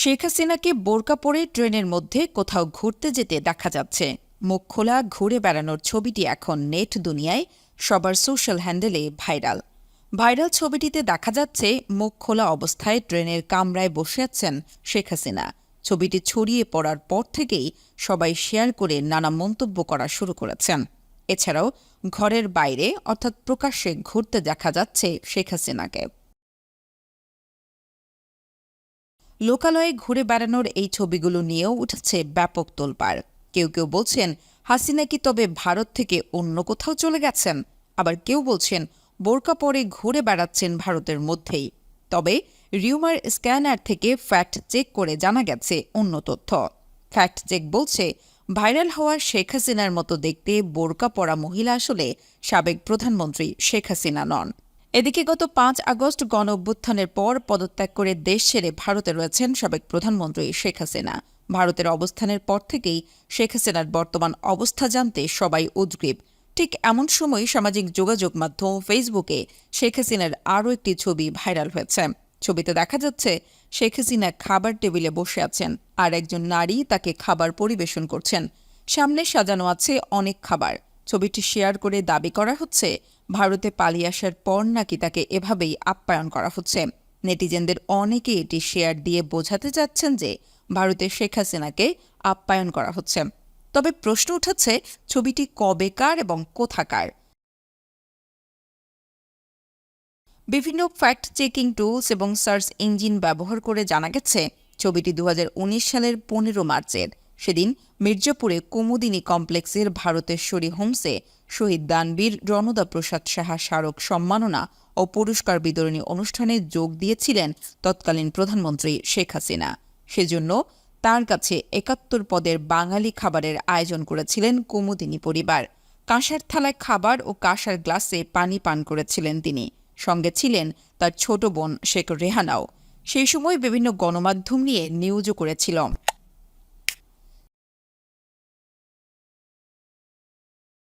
শেখ হাসিনাকে বোরকা পরে ট্রেনের মধ্যে কোথাও ঘুরতে যেতে দেখা যাচ্ছে। মুখ খোলা ঘুরে বেড়ানোর ছবিটি এখন নেট দুনিয়ায় সবার সোশ্যাল হ্যান্ডেলে ভাইরাল। ছবিটিতে দেখা যাচ্ছে মুখ খোলা অবস্থায় ট্রেনের কামরায় বসে আছেন শেখ হাসিনা। ছবিটি ছড়িয়ে পড়ার পর থেকেই সবাই শেয়ার করে নানা মন্তব্য করা শুরু করেছেন। এছাড়াও ঘরের বাইরে অর্থাৎ প্রকাশ্যে ঘুরতে দেখা যাচ্ছে শেখ হাসিনাকে। লোকালয়ে ঘুরে বেড়ানোর এই ছবিগুলো নিয়েও উঠেছে ব্যাপক তোলপাড়। কেউ কেউ বলছেন হাসিনা কি তবে ভারত থেকে অন্য কোথাও চলে গেছেন, আবার কেউ বলছেন বোরকা পরে ঘুরে বেড়াচ্ছেন ভারতের মধ্যেই। তবে রিউমার স্ক্যানার থেকে ফ্যাক্ট চেক করে জানা গেছে অন্য তথ্য। ফ্যাক্ট চেক বলছে ভাইরাল হওয়া শেখ হাসিনার মতো দেখতে বোরকা পরা মহিলা আসলে সাবেক প্রধানমন্ত্রী শেখ হাসিনা নন। এদিকে গত ৫ আগস্ট গণঅভ্যুত্থানের পর পদত্যাগ করে দেশ ছেড়ে ভারতে রয়েছেন সাবেক প্রধানমন্ত্রী শেখ হাসিনা। ভারতের অবস্থানের পর থেকেই শেখ হাসিনার বর্তমান অবস্থা জানতে সবাই উদগ্রীব। ঠিক এমন সময় সামাজিক যোগাযোগ মাধ্যম ফেসবুকে শেখ হাসিনার আরও একটি ছবি ভাইরাল হয়েছে। ছবিতে দেখা যাচ্ছে শেখ হাসিনা খাবার টেবিলে বসে আছেন, আর একজন নারী তাকে খাবার পরিবেশন করছেন। সামনে সাজানো আছে অনেক খাবার। ছবিটি শেয়ার করে দাবি করা হচ্ছে ভারতে পালিয়ে আসার পর নাকি তাকে এভাবেই আপ্যায়ন করা হচ্ছে। নেটিজেনদের অনেকে এটি শেয়ার দিয়ে বোঝাতে চাচ্ছেন যে ভারতে শেখ হাসিনাকে আপ্যায়ন করা হচ্ছে। তবে প্রশ্ন উঠেছে ছবিটি কবেকার এবং কোথাকার। বিভিন্ন ফ্যাক্ট চেকিং টুলস এবং সার্চ ইঞ্জিন ব্যবহার করে জানা গেছে ছবিটি ২০১৯ সালের ১৫ মার্চের। সেদিন মির্জাপুরে কুমুদিনী কমপ্লেক্সের ভারতেশ্বরী হোমসে শহীদ দানবীর রণদা প্রসাদ সাহা স্মারক সম্মাননা ও পুরস্কার বিতরণী অনুষ্ঠানে যোগ দিয়েছিলেন তৎকালীন প্রধানমন্ত্রী শেখ হাসিনা। সেজন্য তার কাছে ৭১ পদের বাঙালি খাবারের আয়োজন করেছিলেন কুমুদিনী পরিবার। কাঁসার থালায় খাবার ও কাঁসার গ্লাসে পানি পান করেছিলেন তিনি। সঙ্গে ছিলেন তার ছোট বোন শেখ রেহানাও। সেই সময় বিভিন্ন গণমাধ্যম নিয়ে নিউজও করেছিল।